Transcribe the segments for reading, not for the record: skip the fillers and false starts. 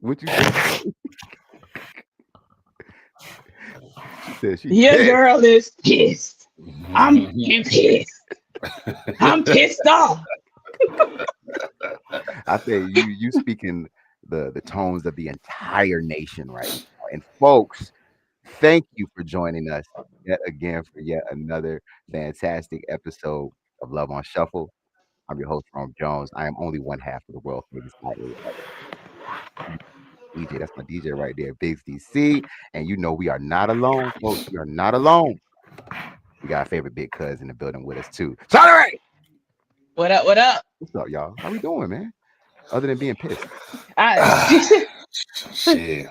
What you say? She said she Your pissed. girl is pissed. I'm fucking pissed. I'm pissed off. I think you speaking the tones of the entire nation right now. And folks, thank you for joining us yet again for yet another fantastic episode of Love on Shuffle. I'm your host, Ron Jones. I am only one half of the world famous DJ. That's my DJ right there, Biggs DC. And you know we are not alone, folks. We are not alone. We got our favorite big cuz in the building with us too. Sorry. What up? What up? What's up, y'all? How we doing, man? Other than being pissed. I, Shit.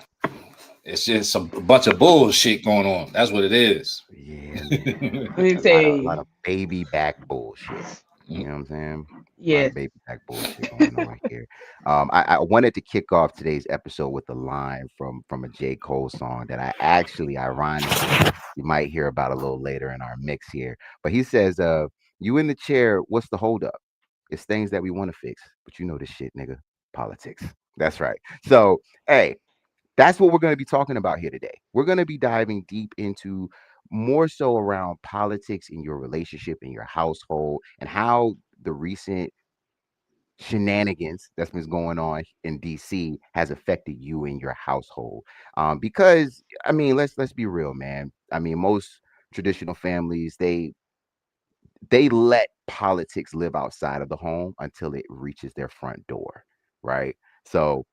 It's just a bunch of bullshit going on. That's what it is. Yeah, man. let me A tell lot you. of baby back bullshit. You know what I'm saying? A lot Yes. of baby back bullshit going on here. I wanted to kick off today's episode with a line from a J. Cole song that I actually, ironically, you might hear about a little later in our mix here. But he says, you in the chair, what's the holdup? It's things that we want to fix, but you know this shit, nigga. Politics. That's right. So, hey, that's what we're going to be talking about here today. We're going to be diving deep into more so around politics in your relationship, in your household, and how the recent shenanigans that's been going on in DC has affected you and your household. Because I mean, let's be real, man. I mean, most traditional families they let politics live outside of the home until it reaches their front door, right? So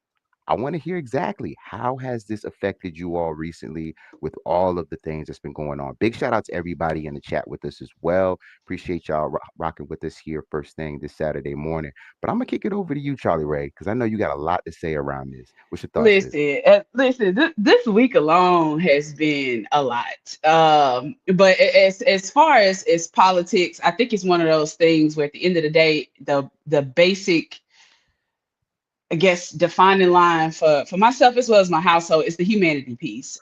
I want to hear exactly how has this affected you all recently with all of the things that's been going on. Big shout out to everybody in the chat with us as well. Appreciate y'all rocking with us here first thing this Saturday morning. But I'm gonna kick it over to you, Charlie Ray, because I know you got a lot to say around this. What's your thoughts, sis? Listen. This week alone has been a lot. But as far as politics, I think it's one of those things where at the end of the day, the basic, I guess, defining line for myself as well as my household is the humanity piece.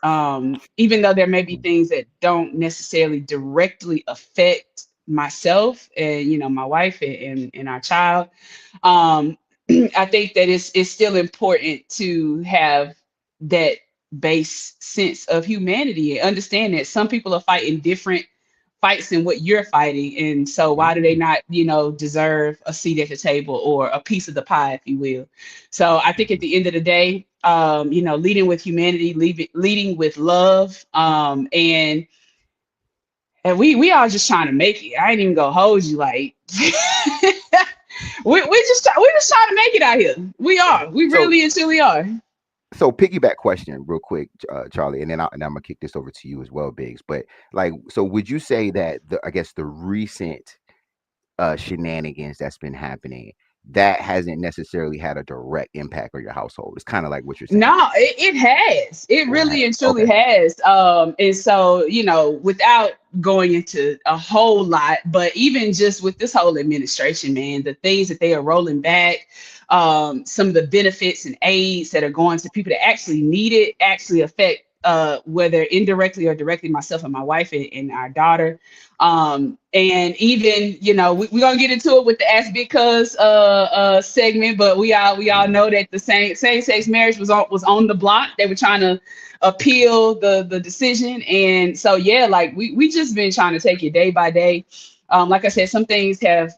Even though there may be things that don't necessarily directly affect myself and my wife and our child, um, I think that it's still important to have that base sense of humanity and understand that some people are fighting different fights than what you're fighting. And so why do they Mhm. not, deserve a seat at the table or a piece of the pie, if you will? So I think at the end of the day, leading with humanity, leading with love, and we all just trying to make it. I ain't even gonna hold you like we're just trying to make it out here. We are. We So really and truly are. so piggyback question real quick, Charlie, and I'm gonna kick this over to you as well, Biggs. But like, so would you say that I guess the recent shenanigans that's been happening that hasn't necessarily had a direct impact on your household? It's kind of like what you're saying. No, it has. It It has. really and truly Okay. has. And so, without going into a whole lot, but even just with this whole administration, man, the things that they are rolling back, some of the benefits and aids that are going to people that actually need it actually affect whether indirectly or directly myself and my wife and our daughter. And even, we're gonna get into it with the Ask Because segment, but we all know that the same-sex marriage was on the block. They were trying to appeal the decision. And so yeah, like we just been trying to take it day by day. Like I said, some things have,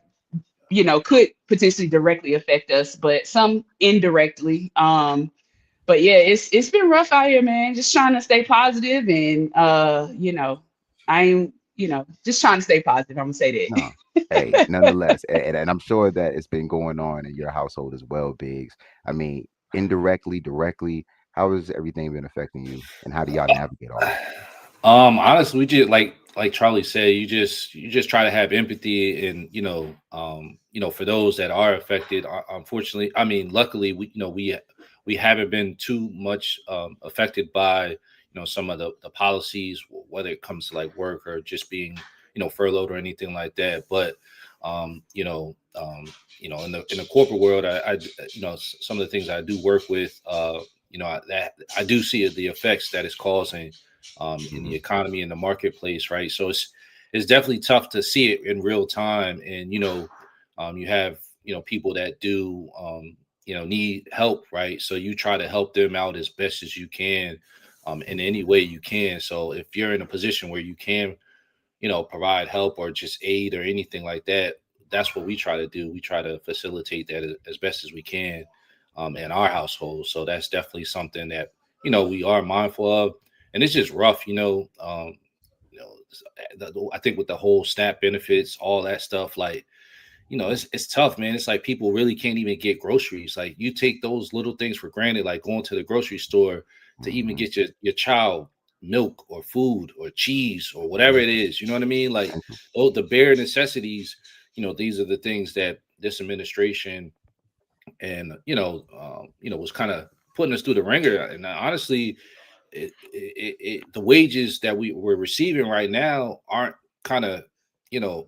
could potentially directly affect us, but some indirectly. But yeah, it's been rough out here, man. Just trying to stay positive and I'm, just trying to stay positive. I'm gonna say that. No. Hey, nonetheless, and I'm sure that it's been going on in your household as well, Biggs. I mean, indirectly, directly, how has everything been affecting you, and how do y'all navigate all this? Honestly, we just like Charlie said, you just try to have empathy and for those that are affected. Unfortunately, I mean, luckily we haven't been too much affected by some of the policies, whether it comes to like work or just being furloughed or anything like that. But um, you know, um, in the corporate world, some of the things I do work with, that I do see the effects that it's causing in Hmm. the economy and the marketplace, right? So it's definitely tough to see it in real time, and you have people that do need help, right? So you try to help them out as best as you can, in any way you can. So if you're in a position where you can, provide help or just aid or anything like that, that's what we try to do. We try to facilitate that as best as we can, in our household. So that's definitely something that, we are mindful of. And it's just rough, you know, I think with the whole SNAP benefits, all that stuff, like, it's tough, man. It's like people really can't even get groceries. Like you take those little things for granted, like going to the grocery store to even Mhm. get your child milk or food or cheese or whatever it is. You know what I mean? Like, Essential. oh, the bare necessities. These are the things that this administration and was kind of putting us through the ringer. And honestly, the wages that we're receiving right now aren't kind of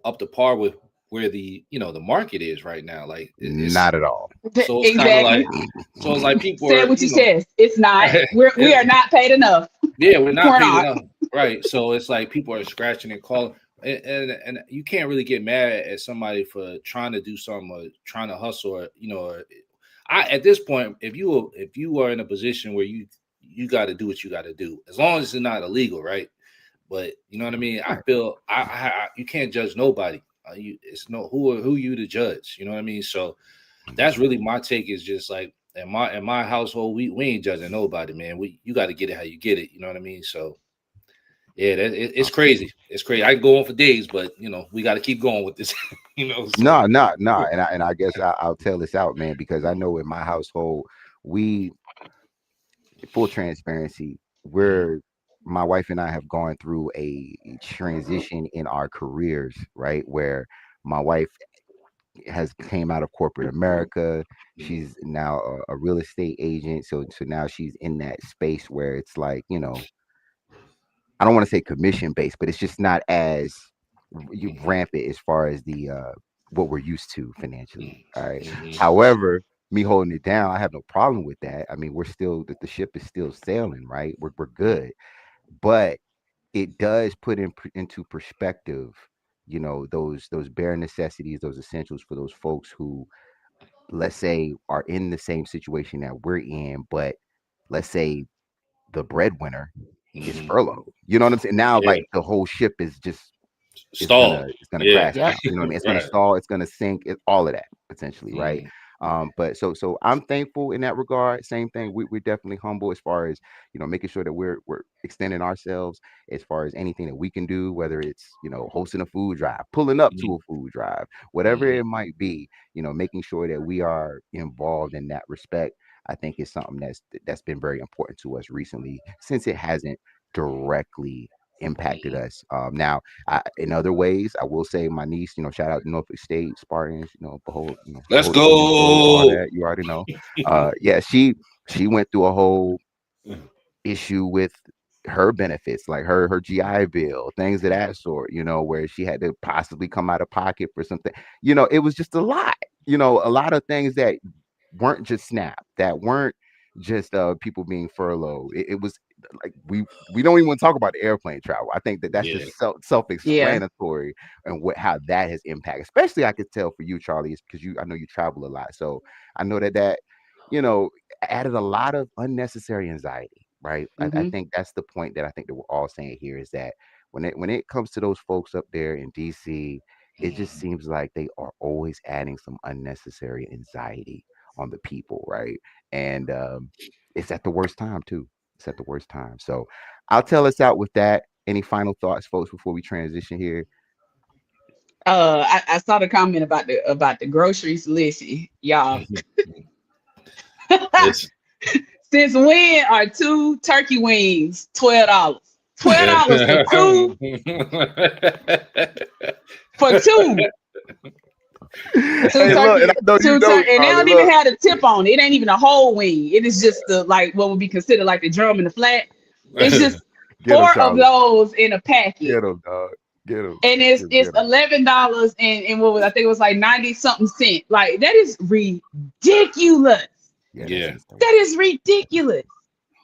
up to par with where the market is right now. Like it's Not at all. so it's kind of like Exactly. so it's like people Said are what you said. It's not. We are it, not paid enough. yeah, we're not We're paid not. enough, right? So it's like people are scratching and calling, and you can't really get mad at somebody for trying to do something or trying to hustle, or I at this point, if you are in a position where you got to do what you got to do, as long as it's not illegal, right? But you know what I mean. I Right. feel you can't judge nobody. It's no who you to judge. You know what I mean. So that's really my take. Is just like in my household, we ain't judging nobody, man. You got to get it how you get it. You know what I mean. So yeah, it's crazy. It's crazy. I can go on for days, but we got to keep going with this. So No, no, no. And I guess I'll tell this out, man, because I know in my household, we full transparency, mhm, we're my wife and I have gone through a transition in our careers, right? Where my wife has came out of corporate America. mhm, She's now a real estate agent. So now she's in that space where it's like, I don't want to say commission based, but it's just not as mhm, rampant as far as the what we're used to financially. All right. mhm, However, me holding it down, I have no problem with that. I mean, we're still the ship is still sailing, right? We're good, but it does put into perspective, those bare necessities, those essentials for those folks who, let's say, are in the same situation that we're in, but let's say the breadwinner is mhm. furloughed. You know what I'm saying? Now, Yeah, like the whole ship is just stalled. it's gonna Yeah, crash Yep. now. You know what I mean? It's gonna right. stall. It's gonna sink. All of that potentially, right? Mhm, But so I'm thankful in that regard. Same thing. We're definitely humble as far as making sure that we're extending ourselves as far as anything that we can do, whether it's hosting a food drive, pulling up to mhm, a food drive, whatever mhm. it might be. Making sure that we are involved in that respect. I think is something that's been very important to us recently, since it hasn't directly impacted us. Now, in other ways, I will say my niece, shout out to Norfolk State Spartans, Let's behold the golden goal, all go. that you already know. Yeah, she went through a whole issue with her benefits, like her GI Bill, things of that sort, where she had to possibly come out of pocket for something. It was just a lot, a lot of things that weren't just SNAP, that weren't just people being furloughed. It was like we don't even want to talk about the airplane travel. I think that's Yeah, just Yeah. self-explanatory, and what how that has impacted. Especially I could tell for you, Charlie, is because I know you travel a lot, so I know that you know added a lot of unnecessary anxiety. Right. I Hmm. think that's the point that I think that we're all saying here is that when it comes to those folks up there in DC, it just mhm. seems like they are always adding some unnecessary anxiety on the people, right? And it's at the worst time too. It's at the worst time. So I'll tell us out with that. Any final thoughts, folks, before we transition here? I saw the comment about the groceries. Listen, y'all. Listen. Since when are two turkey wings $12? $12 for two, for two, two Hey, look, and I turkey, know you two know, turkey, and they Charlie. don't even Look, have a tip on it. It ain't even a whole wing. It is just the like what would be considered like the drum and the flat. It's just get him, four of Charlie. those in a packet. Get him, dog. Get him. And it's Just it's get him. $11 and what was I think it was like 90 something cent. Like that is ridiculous. Yeah, that's Yeah, insane. That is ridiculous.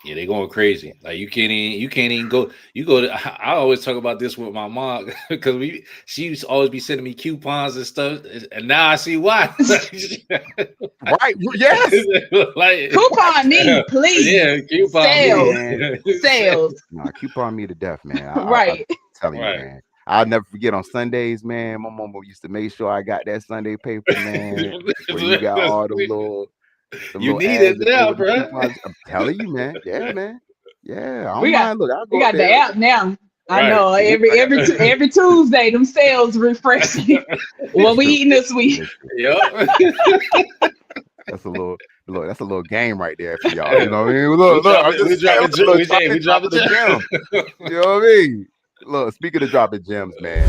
Yeah, they going crazy. Like you can't even go. You go to. I always talk about this with my mom because she used to always be sending me coupons and stuff, and now I see why. Right? Yes. Like, Coupon me, yeah, please. coupon me. Sales, Man. sales. Nah, coupon me to death, man. I'm Right. telling you, Right. man. I'll never forget on Sundays, man. My mama used to make sure I got that Sunday paper, man, where you got all them You little need ads it to go now, with them bro. coupons. I'm telling you, man. Yeah, man. Yeah, I We don't got mind. Look, I'll we go up got the there. app now. I Right. know every Tuesday them sales refreshing. What we Listen, eating this week? listen. Yep. That's a little look. That's a little game right there for y'all. You know what I mean? Look, I'm We just saying, dropping, look, we dropping dropping. the gem. You know what I mean? Look, speaking of dropping gems, man.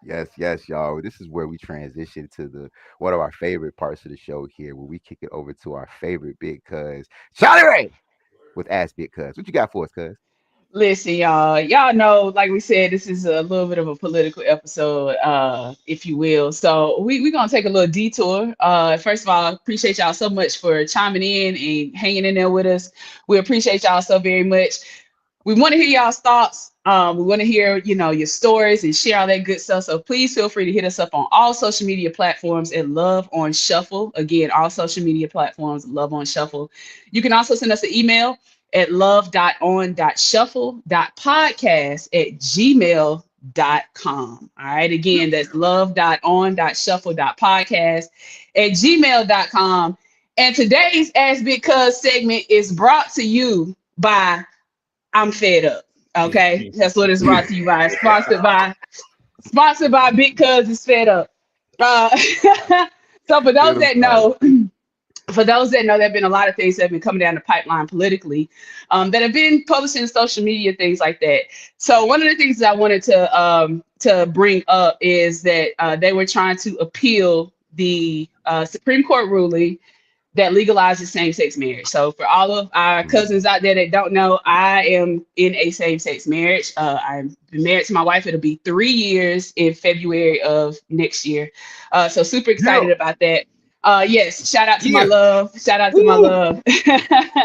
Yes, yes, y'all. This is where we transition to the one of our favorite parts of the show here, where we kick it over to our favorite big cuz, Charlie Ray, with Ask Big Cuz. What you got for us, cuz? Listen, y'all. Y'all know, like we said, this is a little bit of a political episode, if you will. So we're gonna take a little detour. First of all, appreciate y'all so much for chiming in and hanging in there with us. We appreciate y'all so very much. We want to hear y'all's thoughts. We want to hear, your stories and share all that good stuff. So please feel free to hit us up on all social media platforms at Love on Shuffle. Again, all social media platforms, Love on Shuffle. You can also send us an email at love.on.shuffle.podcast@gmail.com. All right. Again, that's love.on.shuffle.podcast@gmail.com. And today's Ask Because segment is brought to you by I'm Fed Up. Okay. That's what it's brought to you by. Sponsored by Big Cuz is Fed Up. Uh, so for Get those him that started. know, there have been a lot of things that have been coming down the pipeline politically, that have been published in social media, things like that. So one of the things that I wanted to bring up is that they were trying to appeal the Supreme Court ruling that legalizes same-sex marriage. So for all of our Mhm. cousins out there that don't know, I am in a same-sex marriage. I'm been married to my wife. It'll be 3 years in February of next year. So super Yeah, excited about that. Yes, shout out to my Yeah. love. Shout out to my Woo. love.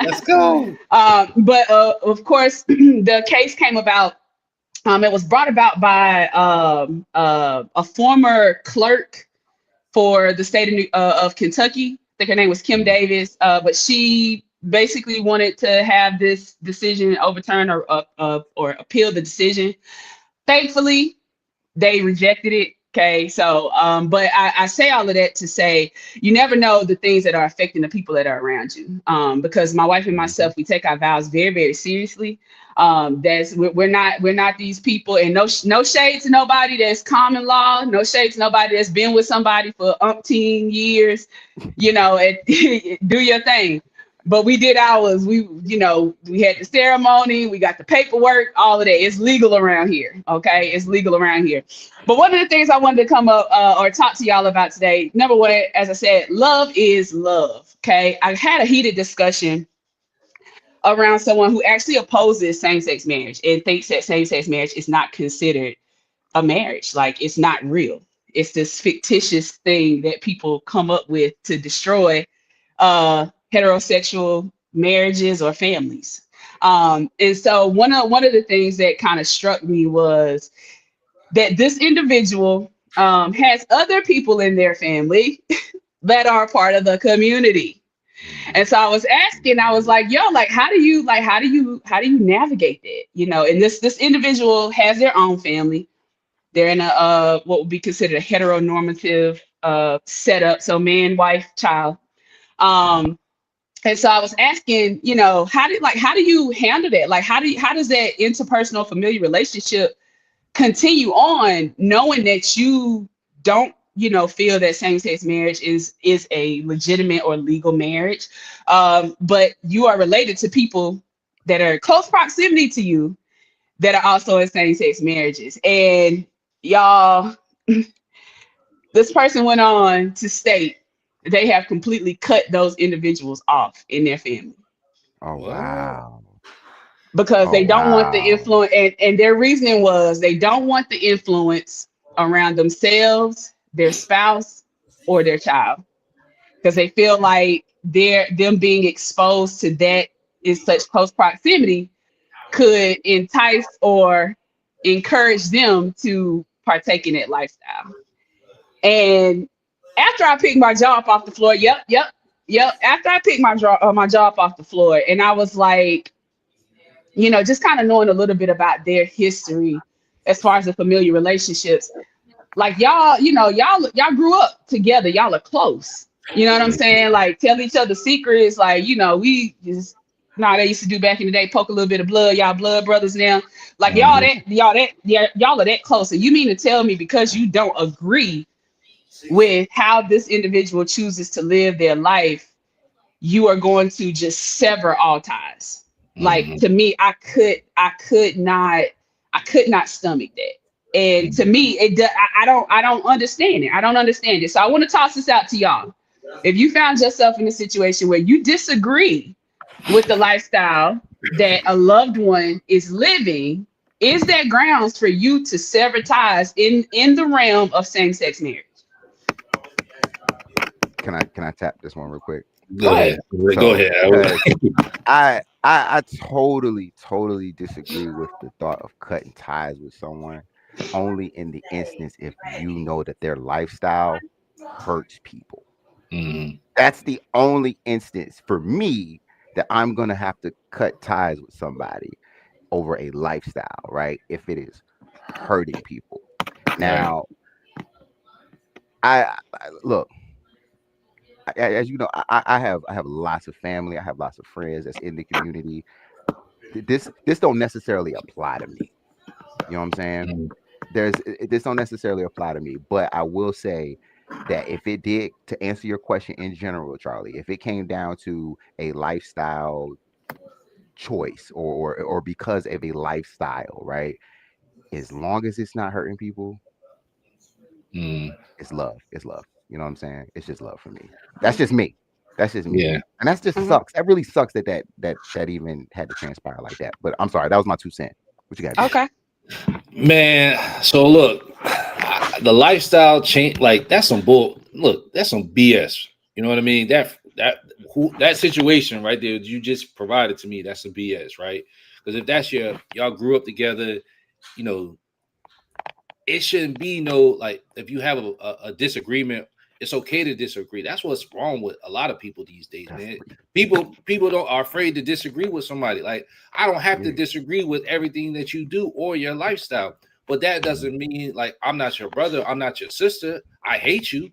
Let's go. But of course, the case came about. It was brought about by a former clerk for the state of Kentucky. I think her name was Kim mhm. Davis, but she basically wanted to have this decision overturned or appeal the decision. Thankfully, they rejected it. Okay, so but I say all of that to say you never know the things that are affecting the people that are around you. Because my wife and Mhm. myself, we take our vows very, very seriously. We're not these people, and no shade to nobody that's common law, no shade to nobody that's been with somebody for umpteen years. And do your thing. But we did ours. We had the ceremony, we got the paperwork, all of that. It's legal around here. Okay, it's legal around here. But one of the things I wanted to come up or talk to y'all about today, number one, as I said, love is love. Okay, I had a heated discussion around someone who actually opposes same-sex marriage and thinks that same-sex marriage is not considered a marriage. Like it's not real. It's this fictitious thing that people come up with to destroy heterosexual marriages or families. And so one of the things that kind of struck me was that this individual has other people in their family that are part of the community. And so I was asking, I was like, yo, like, how do you navigate that? And this individual has their own family. They're in a what would be considered a heteronormative setup. So man, wife, child. Um, and so I was asking, how do you handle that? Like how does that interpersonal familiar relationship continue on knowing that you don't feel that same-sex marriage is a legitimate or legal marriage, but you are related to people that are in close proximity to you that are also in same-sex marriages. And y'all, this person went on to state they have completely cut those individuals off in their family Oh What? wow. because Oh they don't want the wow. influence, and their reasoning was they don't want the influence around themselves, their spouse, or their child, because they feel like them being exposed to that in such close proximity could entice or encourage them to partake in that lifestyle. And after I picked my jaw up off the floor, yep. After I picked my jaw up off the floor, and I was like, just kind of knowing a little bit about their history as far as the familiar relationships. Like y'all, y'all grew up together. Y'all are close. You know what I'm saying? Like tell each other secrets. Like, we just they used to do back in the day, poke a little bit of blood. Y'all blood brothers now. Like Mhm. y'all are that close. And you mean to tell me because you don't agree with how this individual chooses to live their life, you are going to just sever all ties? Like Mhm. to me, I could not stomach that. And to Mhm. me, I don't understand it. I don't understand it. So I want to toss this out to y'all. If you found yourself in a situation where you disagree with the lifestyle that a loved one is living, is that grounds for you to sever ties in the realm of same-sex marriage? Can I tap this one real quick? Go Go ahead. ahead. Go So ahead. because I totally disagree with the thought of cutting ties with someone, only in the instance if you know that their lifestyle hurts people. Mhm. That's the only instance for me that I'm gonna have to cut ties with somebody over a lifestyle, right? If it is hurting people. Right. Now, I look, as you know, I have lots of family, I have lots of friends that's in the community. This don't necessarily apply to me. You know what I'm saying? Mhm. This don't necessarily apply to me, but I will say that if it did, to answer your question in general, Charlie, if it came down to a lifestyle choice or because of a lifestyle, right? As long as it's not hurting people, Mhm. it's love. It's love. You know what I'm saying? It's just love for me. That's just me. That's just me. Yeah. And that's just Mhm. sucks. That really sucks that even had to transpire like that. But I'm sorry, that was my 2 cents. What you got, Jay? Okay. Man, so look, the lifestyle change, like that's some bull. Look, that's some BS. You know what I mean? That situation right there you just provided to me, that's some BS, right? Because if that's y'all grew up together, you know, it shouldn't be no, like, if you have a disagreement, it's okay to disagree. That's what's wrong with a lot of people these days, That's man. People don't are afraid to disagree with somebody. Like, I don't have to yeah. disagree with everything that you do or your lifestyle, but that Mhm. doesn't mean like I'm not your brother, I'm not your sister, I hate you.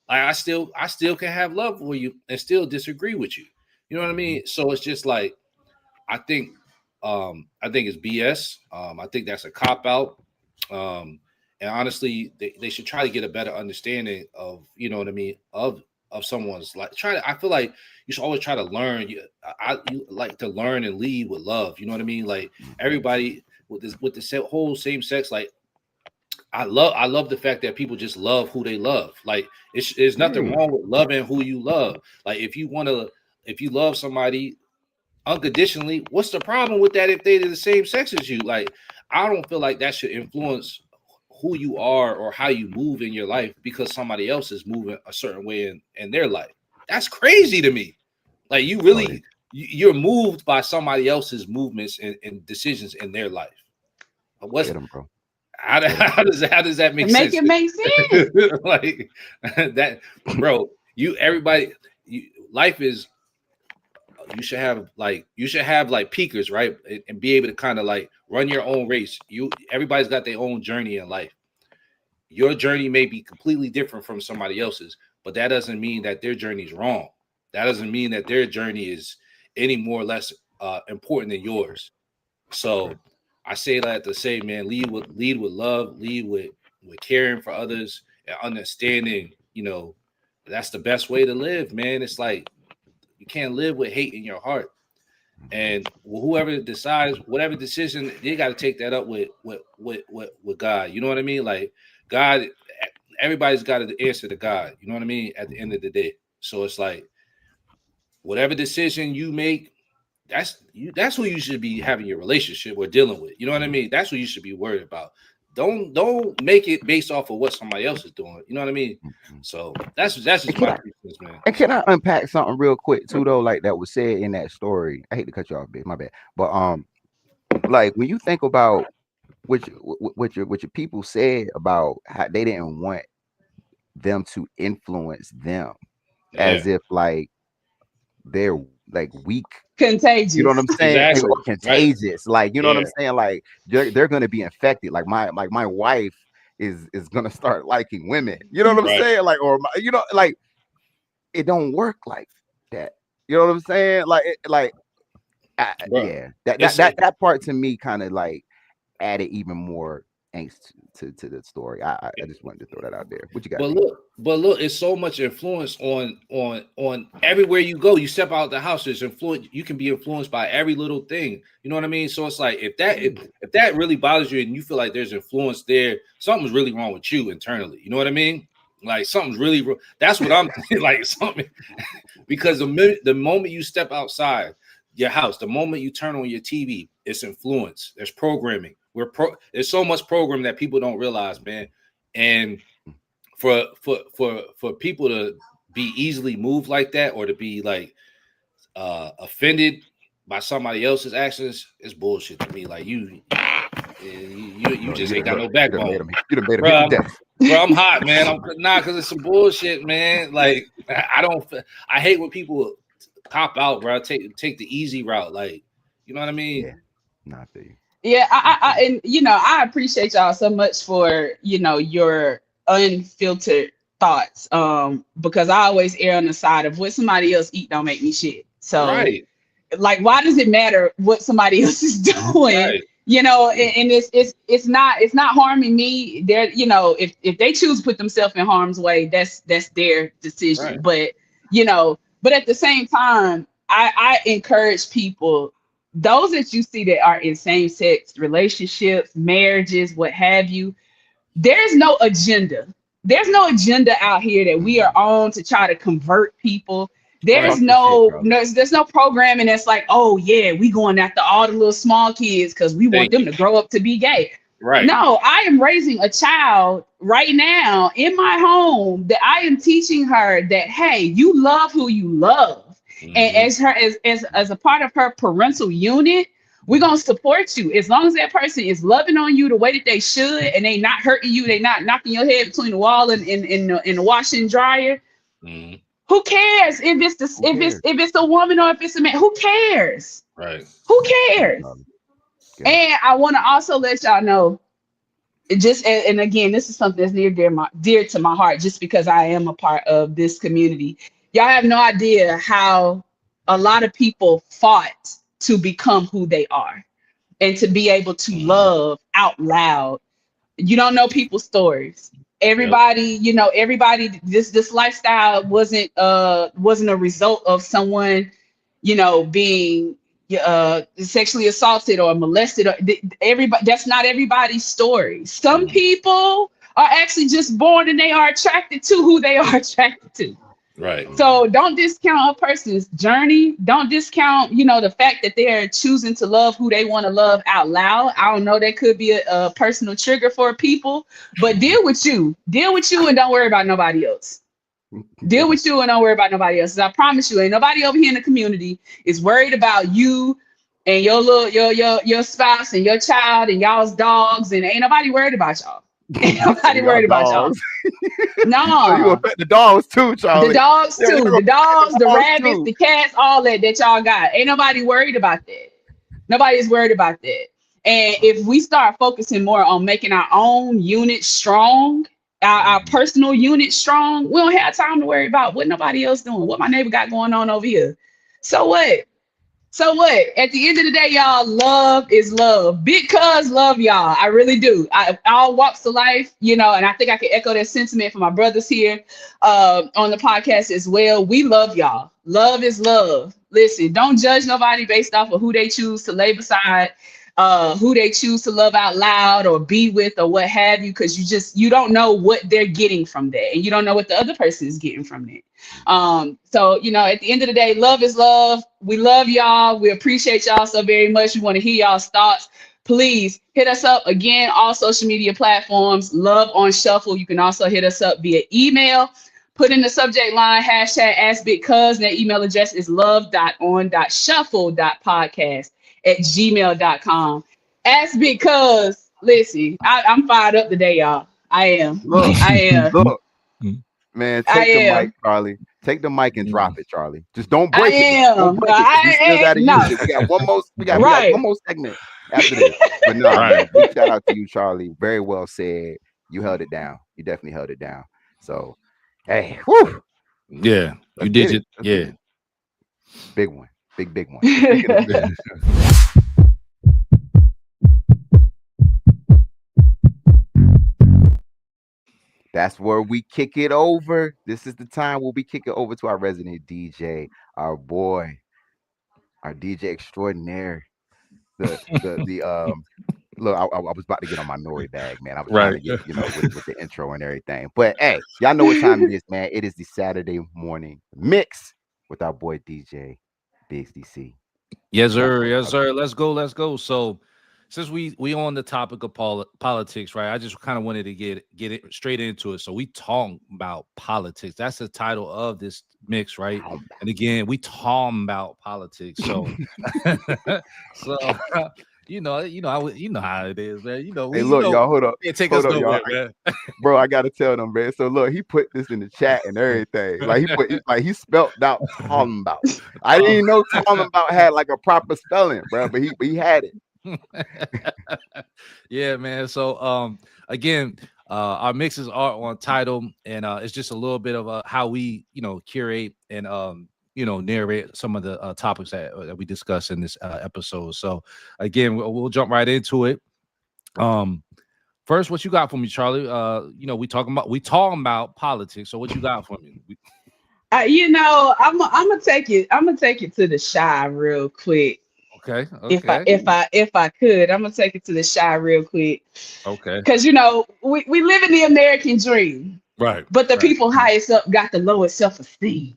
Like, I still can have love for you and still disagree with you. You know what I Mhm. mean? So it's just like, I think I think it's BS. I think that's a cop out. Um, and honestly, they should try to get a better understanding of, you know what I mean, of someone's, like, I feel like you should always try to learn. You like to learn and lead with love. You know what I mean? Like, Mhm. everybody with the whole same sex, like, I love the fact that people just love who they love. Like, there's nothing Yeah. wrong with loving who you love. Like, if you love somebody unconditionally, what's the problem with that if they're the same sex as you? Like, I don't feel like that should influence who you are or how you move in your life because somebody else is moving a certain way in their life. That's crazy to me. Like, Noted. you're moved by somebody else's movements and decisions in their life. What's Get them, bro. how, Get them. how does that make Make sense? it make sense. Like, that, bro. Everybody, life is, you should have like peakers, right? And be able to kind of like run your own race. Everybody's got their own journey in life. Your journey may be completely different from somebody else's, but that doesn't mean that their journey is wrong. That doesn't mean that their journey is any more or less important than yours. So Right. I say that to say, man, lead with love, lead with caring for others and understanding. That's the best way to live, man. It's like, you can't live with hate in your heart. Mhm. And whoever decides whatever decision, they got to take that up with God. You know what I mean? Like, God, everybody's got to answer to God. You know what I mean? At the end Mhm. of the day, so it's like, whatever decision you make, that's who you should be having your relationship or dealing with. You know what I mean? That's what you should be worried about. don't make it based off of what somebody else is doing. You know what I mean? Mhm. So that's And just can my I 2 cents, man. and can I unpack something real quick too though, like that was said in that story? I hate to cut you off, bitch, my bad. But like when you think about what your people said about how they didn't want them to influence them, Yeah, as if like they're like weak. You know what Contagious. I'm saying? exactly. Or Right. contagious. Like, you know what I'm Yeah. saying? Like they're gonna be infected. Like my wife is gonna start liking women. You know what I'm Right. saying? Like, or like it don't work like that. You know what I'm saying? Like, like, Bro. yeah, that that It's that that part to me kind of like added even more angst to the story. I just wanted to throw that out there. What you got, D? but look, it's so much influence on everywhere you go. You step out the house, there's influence. You can be influenced by every little thing. You know what I mean? So it's like if that really bothers you and you feel like there's influence there, something's really wrong with you internally. You know what I mean? Like something's really wrong. That's what I'm like something because the moment you step outside your house, the moment you turn on your TV, it's influence. There's programming. There's so much program that people don't realize, man. And for people to be easily moved like that or to be like offended by somebody else's actions is bullshit to me. Like you Bro, just ain't got no backbone, you done made him hit bro. the desk. Bro, I'm hot, man. I'm not because it's some bullshit, man. Like I don't. I hate when people cop out, bro. Take the easy route, like you know what I mean. Yeah, not for you. Yeah, Not for you. and I appreciate y'all so much for your unfiltered thoughts. Because I always err on the side of what somebody else eat don't make me shit. So Right, like, why does it matter what somebody else is doing? right, And it's not harming me. They're if they choose to put themselves in harm's way, that's their decision. right. But at the same time, I encourage people, those that you see that are in same-sex relationships, marriages, what have you, there's no agenda. There's no agenda out here that we are Mhm. on to try to convert people. There's Right, Talk your shit, no, Charlie. no there's no programming that's like, oh yeah, we going after all the little small kids because we want thank them you. to grow up to be gay. Right, No, I am raising a child right now in my home that I am teaching her that, hey, you love who you love. And hmm as a part of her parental unit, we're gonna support you as long as that person is loving on you the way that they should, and they not hurting you, they not knocking your head between the wall and in the washer and dryer. hmm Who cares if it's the Who cares? if it's a woman or if it's a man? Who cares? right. Who Go ahead, cares? Charlie. Go ahead. And I want to also let y'all know, and again, this is something that's dear to my heart, just because I am a part of this community. Y'all have no idea how a lot of people fought to become who they are and to be able to hmm love out loud. You don't know people's stories. Yep. Everybody, this lifestyle wasn't a result of someone, being sexually assaulted or molested. Everybody, that's not everybody's story. Some Mhm. people are actually just born and they are attracted to who they are attracted to. Right. Mhm. So don't discount a person's journey. Don't discount, the fact that they're choosing to love who they want to love out loud. I don't know, that could be a personal trigger for people, but Mhm. deal with you. Deal with you and don't worry about nobody else. Deal Yeah. with you and don't worry about nobody else. 'Cause I promise you, ain't nobody over here in the community is worried about you and your little your spouse and your child and y'all's dogs, and ain't nobody worried about y'all. Ain't You say nobody y'all worried about y'all. dogs. So you No. affect the dogs too, The Charlie. dogs Yeah, you too. gonna The affect the dogs, the dogs rabbits, too. the cats, all that y'all got. Ain't nobody worried about that. Nobody's worried about that. And if we start focusing more on making our own unit strong, our Mhm. personal unit strong, we don't have time to worry about what nobody else doing, what my neighbor got going on over here. So what? So what? At the end of the day, y'all, love is love. Because love y'all. I really do. All walks of life, and I think I can echo that sentiment for my brothers here on the podcast as well. We love y'all. Love is love. Listen, don't judge nobody based off of who they choose to lay beside, who they choose to love out loud or be with or what have you, because you don't know what they're getting from that. And you don't know what the other person is getting from that. So at the end of the day, love is love. We love y'all. We appreciate y'all so very much. We want to hear y'all's thoughts. please hit us up again, all social media platforms, Love on Shuffle. You can also hit us up via email. Put in the subject line hashtag Ask Big Cuz. That email address is love.on.shuffle.podcast@gmail.com. Ask Big Cuz. Listen, I'm fired up today, y'all. I am. Look, I am. look, man, I take the mic, am. Charlie. Take the mic and drop it, Charlie. Just don't I break it though. Don't am. break it because we still gotta No. use it. We got Right. one more segment after this. But nah, Right. man, big shout out to you, Charlie. Very well said. You held it down. You definitely held it down. So, hey, whew, Yeah, you let's did get it. it. Let's get Yeah. it. Big one. Big one. Speaking of Yeah. that's where we kick it over. This is the time where we kick it over to our resident DJ, our boy, our DJ extraordinaire. The look, I was about to get on my Nori bag, man. I was trying Right. to get, with the intro and everything. But hey, y'all know what time it is, man. It is the Saturday morning mix with our boy DJ Biggs DC. Yes, Got sir. for us, Yes, brother. sir. Let's go. Let's go. So, since we on the topic of politics, right? I just kind of wanted to get it straight into it. So we talk about politics. That's the title of this mix, right? And again, we talk about politics. So, so you know how it is, man. Hey, look, y'all, hold up. It take us Hold up, y'all. nowhere, man. Bro, I gotta tell them, man. So look, he put this in the chat and everything. Like he spelled out Talembout. I didn't know Talembout had like a proper spelling, bro, but he had it. Yeah, man. So again, our mixes are on title, and it's just a little bit of how we curate and narrate some of the topics that we discuss in this episode. So again, we'll jump right into it. First, what you got for me, Charlie? We talking about politics. So what you got for me? I'm gonna take it. I'm gonna take it to the shy real quick. Okay. If I could, I'm gonna take it to the shy real quick. Okay. Because we live in the American dream, Right. but the Right. people highest up got the lowest self-esteem.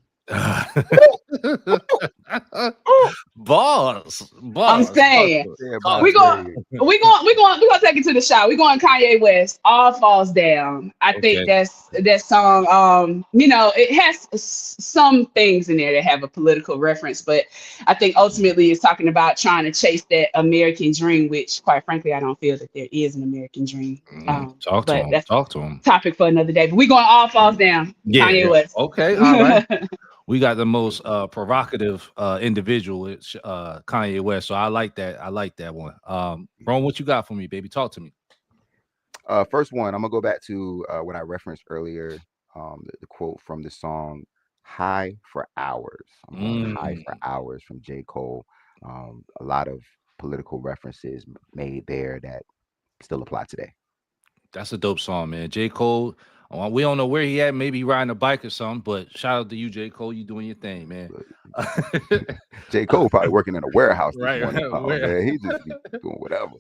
Boss. I'm saying Yeah, Talk we to going me. we gonna take it to the shot. We going Kanye West. All falls down. I think Okay. that song. It has some things in there that have a political reference, but I think ultimately it's talking about trying to chase that American dream, which, quite frankly, I don't feel that there is an American dream. Talk to But him. that's Talk to him. topic for another day. But we going all falls down. Yeah. Kanye West. Okay. All right. We got the most provocative individual. It's Kanye West. So I like that. I like that one. Ron, what you got for me, baby? Talk to me. First one, I'm gonna go back to what I referenced earlier, the quote from the song "High for Hours." I'm going "High for Hours" from J. Cole. A lot of political references made there that still apply today. That's a dope song, man. J. Cole. We don't know where he at. Maybe riding a bike or something. But shout out to you, J. Cole. You doing your thing, man. J. Cole probably working in a warehouse this Right. morning. Man, he just be doing whatever.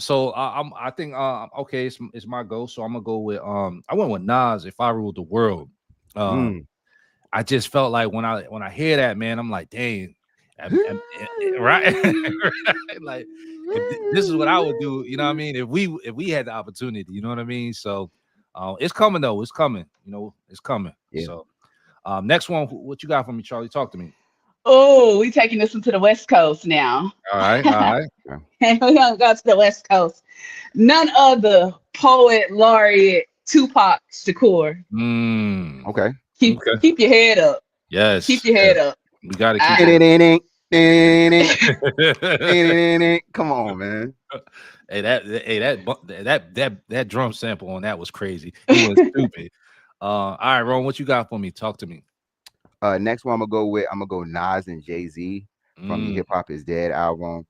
So I think okay, it's my go. So I'm gonna go with I went with Nas, If I Ruled the World. I just felt like when I hear that, man, I'm like, dang, right? Like this is what I would do, you know what I mean? If we had the opportunity, you know what I mean? So it's coming though, it's coming, it's coming. Yeah. So next one, what you got for me, Charlie? Talk to me. Oh, we taking this one to the West Coast now. All right. And we're gonna go to the West Coast. None other poet laureate Tupac Shakur. Okay. Keep your head up. Yes. Keep your head up. We gotta keep it. Come on, man. Hey, that drum sample on that was crazy. It was stupid. All right, Ron, what you got for me? Talk to me. Next one I'm gonna go Nas and Jay-Z from the Hip Hop Is Dead album.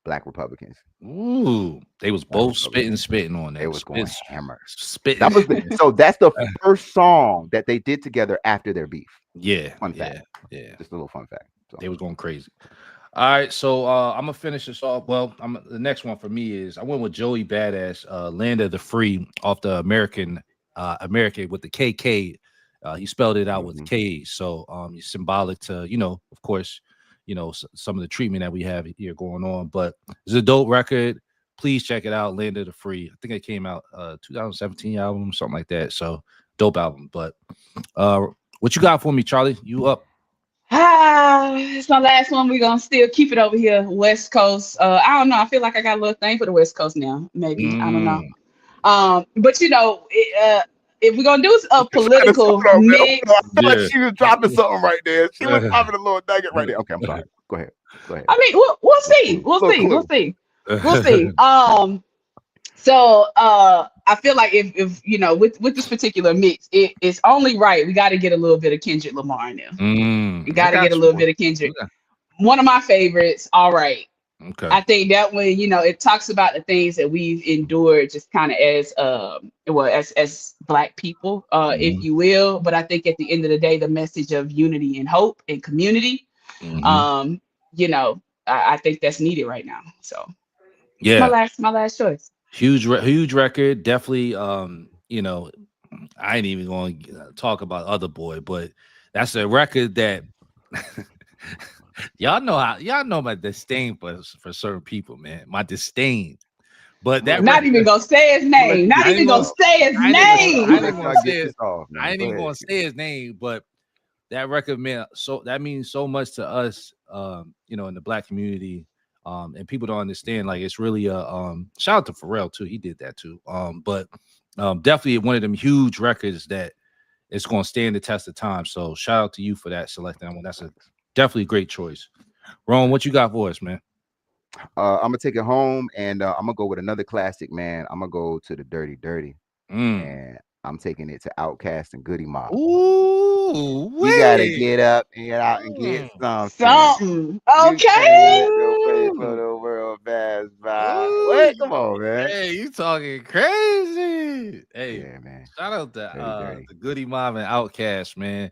Black Republicans. Ooh, they was both spitting on that. They was going hammer. Spitting. So that's the first song that they did together after their beef. Yeah. Fun fact. Yeah. Just a little fun fact. So. They was going crazy. All right, so I'm gonna finish this off. Well, the next one for me is I went with Joey Badass, Land of the Free, off the American with the KK. He spelled it out with K, so he's symbolic to, of course, some of the treatment that we have here going on. But it's a dope record. Please check it out. Land of the Free. I think it came out 2017 album, something like that. So dope album. But what you got for me, Charlie? You up? It's my last one. We're gonna still keep it over here, West Coast. I don't know. I feel like I got a little thing for the West Coast now. Maybe I don't know. Mm. But if we're gonna do a political Hold on, man. Hold on. mix, I feel like Yeah. she was dropping something right there. She was dropping a little nugget right there. Okay, I'm sorry. Go ahead. Go ahead. I mean, we'll see. We'll Little see. We'll clue. see. We'll see. So I feel like if with this particular mix, it's only right. We got to get a little bit of Kendrick Lamar in there. You I got to get got a little you. bit of Kendrick. One of my favorites. All right. Okay. I think that one, it talks about the things that we've endured, just kind of as as Black people, if Mhm. you will. But I think at the end of the day, the message of unity and hope and community, Mhm. um, I think that's needed right now. So Yeah. my last choice. Huge record. Definitely. I ain't even going to talk about Other Boy, but that's a record that y'all know my disdain for certain people, man. My disdain. But that Not record, even gonna say his I'm gonna let name. you Not get I this ain't even gonna, gonna off. say his I ain't even gonna, I'm I gonna ain't name. even let gonna y'all get say this it. off, I man. ain't Go even ahead. gonna say his name, but that record meant that means so much to us, in the Black community. And people don't understand. Like it's really a shout out to Pharrell too. He did that too. But definitely one of them huge records that it's gonna stand the test of time. So shout out to you for that selecting that one. That's a definitely great choice. Ron, what you got for us, man? I'm gonna take it home, and I'm gonna go with another classic, man. I'm gonna go to the Dirty Dirty, Mm. and I'm taking it to Outkast and Goody Mob. Ooh, You gotta wait. get up and get out and get Mm. something. Something. You can't Okay. let no place for Ooh. the world pass by. Ooh, What? Come on, man. hey, you talking crazy. Hey, Yeah, man. shout out to Dirty Dirty. the Goody Mob and Outcast, man.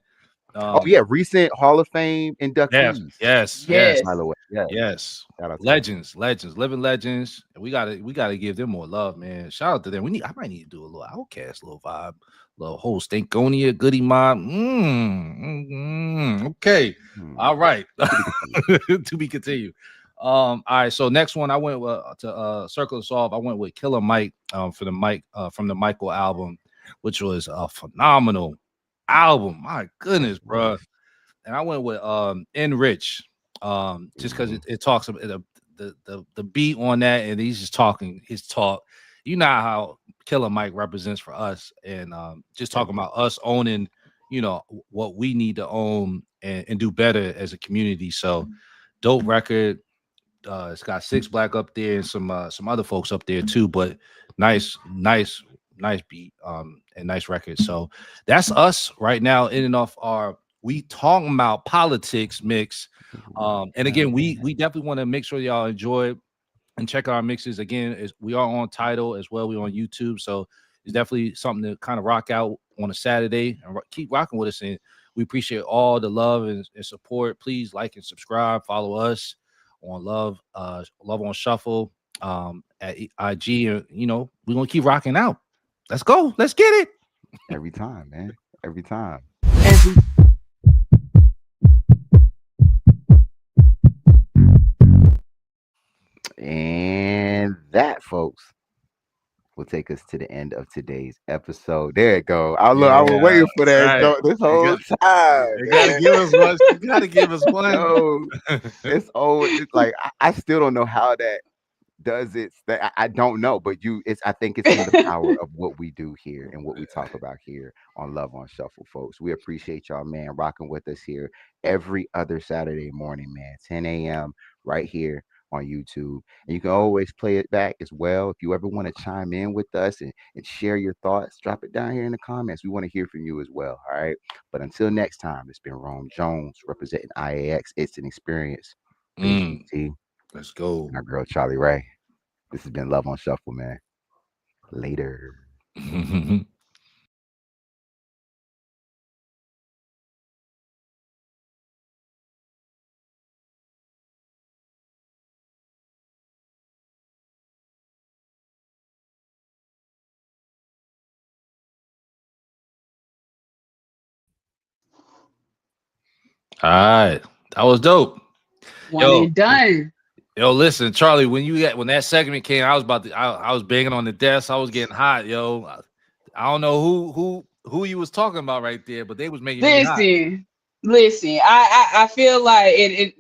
Oh yeah, recent Hall of Fame Yes, inductees. yes, yes, By Yes. the way, yeah. yes. Shout out to them. Legends, living legends. And we gotta give them more love, man. Shout out to them. I might need to do a little Outcast, little vibe, little whole Stankonia, Goody Mob. Okay, Hmm. all right. To be continued. To be continued. All right. So next one, I went with, to Circle of Solve. I went with Killer Mike for the Mike from the Michael album, which was a phenomenal album. My Yes, goodness, it bro. was. And I went with Enrich, just because Mhm. it talks about the beat on that, and he's just talking his talk. You know how Killer Mike represents for us, and just talking Definitely. about us owning, what we need to own and do better as a community. So dope record. It's got Six Black up there and some other folks up there too, but nice beat and nice record. So that's us right now in and off our we talking about politics mix. And Yeah, again, we man. we definitely want to make sure y'all enjoy and check out our mixes. Again, we are on Tidal as well. We're on YouTube, so it's definitely something to kind of rock out on a Saturday and keep rocking with us. And we appreciate all the love and support. Please like and subscribe. Follow us on Love on Shuffle at IG. And we're gonna keep rocking out. Let's go. Let's get it. Every time, man. Every time. Every And that, folks, will take us to the end of today's episode. There it go. I was Yeah, waiting for that right. joke this You whole got, time, you gotta man. give us one. You gotta give us one. Yo, it's old. It's like I still don't know how that does it. I don't know, but it's. I think it's in the power of what we do here and what we talk about here on Love on Shuffle, folks. We appreciate y'all, man, rocking with us here every other Saturday morning, man, 10 a.m. right here on YouTube. And you can always play it back as well. If you ever want to chime in with us and share your thoughts, drop it down here in the comments. We want to hear from you as well. All right. But until next time, it's been Rome Jones representing IAX. It's an experience. Benjamin Mm, T let's go. and our girl Charlie Ray. This has been Love on Shuffle, man. Later. All right. That was dope. One and done. Yo, listen, Charlie. When that segment came, I was banging on the desk. I was getting hot, yo. I don't know who you was talking about right there, but they was making me hot. Listen, I feel like this